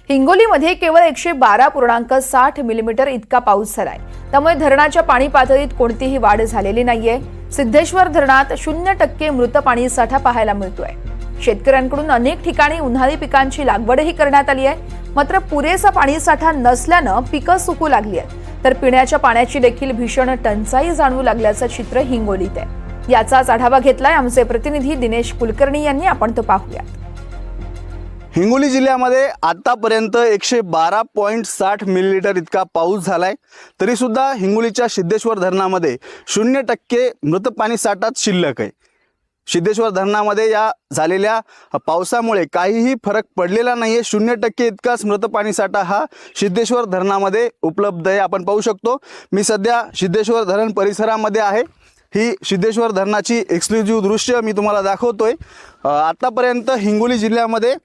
हिंगोलीमध्ये केवळ 112.60 मिलीमीटर इतका पाऊस झालाय। त्यामुळे धरणाच्या पाणी पातळीत कोणतीही वाढ झालेली नाहीये। सिद्धेश्वर धरणात 0% मृत पाणी साठा पाहायला मिळतोय। शेतकऱ्यांकडून अनेक ठिकाणी उन्हाळी पिकांची लागवडही करण्यात आली आहे, मात्र पुरेसा पाणी साठा नसल्याने पिकं सुकू लागली आहेत, तर पिण्याच्या पाण्याची देखील भीषण टंचाई जाणवू लागल्याचं चित्र हिंगोलीत आहे। याचाच आढावा घेतलाय आमचे प्रतिनिधी दिनेश कुलकर्णी यांनी। आपण तो पाहूया। हिंगोली जिल्ह्यामध्ये आतापर्यंत 112.60 मिलीलीटर इतका पाऊस झालाय, तरी सुद्धा हिंगोलीच्या सिद्धेश्वर धरणामध्ये 0% मृत पाणी साठाच शिल्लक आहे। सिद्धेश्वर धरणामध्ये या झालेल्या पावसामुळे काहीही फरक पडलेला नाहीये। 0% इतकाच मृत पाणी साठा हा सिद्धेश्वर धरणामध्ये उपलब्ध आहे। आपण पाहू शकतो, मी सध्या सिद्धेश्वर धरण परिसरामध्ये आहे। ही सिद्धेश्वर धरणाची एक्सक्लुझिव्ह दृश्य मी तुम्हाला दाखवतोय। आतापर्यंत हिंगोली जिल्ह्यामध्ये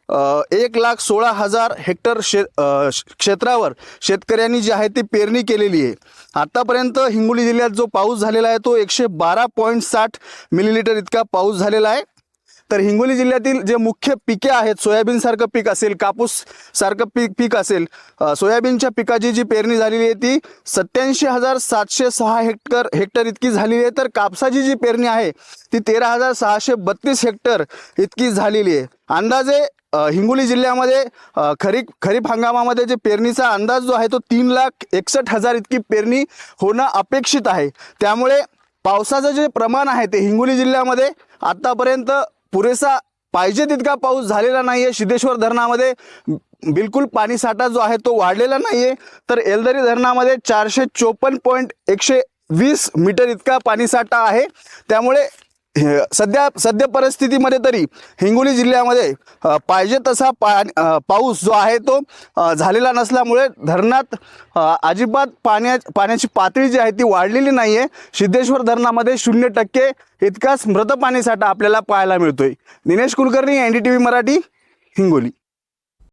1,16,000 हेक्टर क्षेत्रावर शेतकऱ्यांनी जी आहे ती पेरणी केलेली आहे। आतापर्यंत हिंगोली जिल्ह्यात जो पाऊस झालेला आहे तो 112.60 मिलीलीटर इतका पाऊस झालेला आहे। तर हिंगोली जिल्ह्यातील जे मुख्य पिके आहेत, सोयाबीन सारखं पीक असेल, कापूस सारखं पीक असेल, सोयाबीनच्या पिकाची जी पेरणी झालेली आहे ती 87,706 हेक्टर इतकी झालेली आहे। तर कापसाची जी पेरणी आहे ती 13,632 हेक्टर इतकी झालेली आहे। अंदाजे हिंगोली जिल्ह्यामध्ये खरीप हंगामामध्ये जे पेरणीचा अंदाज जो आहे तो 3,61,000 इतकी पेरणी होणं अपेक्षित आहे। त्यामुळे पावसाचं जे प्रमाण आहे ते हिंगोली जिल्ह्यामध्ये आतापर्यंत पुरेसा पाहिजे तितका पाऊस झालेला नाहीये। सिद्धेश्वर धरणामध्ये बिलकुल पाणी साठा जो आहे तो वाढलेला नाहीये। तर एलदरी धरणामध्ये 454.120 मीटर इतका पाणी साठा आहे। त्यामुळे सध्या परिस्थितीमध्ये तरी हिंगोली जिल्ह्यामध्ये पाहिजे तसा पाऊस जो आहे तो झालेला नसल्यामुळे धरणात अजिबात पाण्याची पातळी जी आहे ती वाढलेली नाहीये। सिद्धेश्वर धरणामध्ये 0% इतकाच मृत पाणी साठा आपल्याला पाहायला मिळतोय। दिनेश कुलकर्णी, NDTV मराठी, हिंगोली।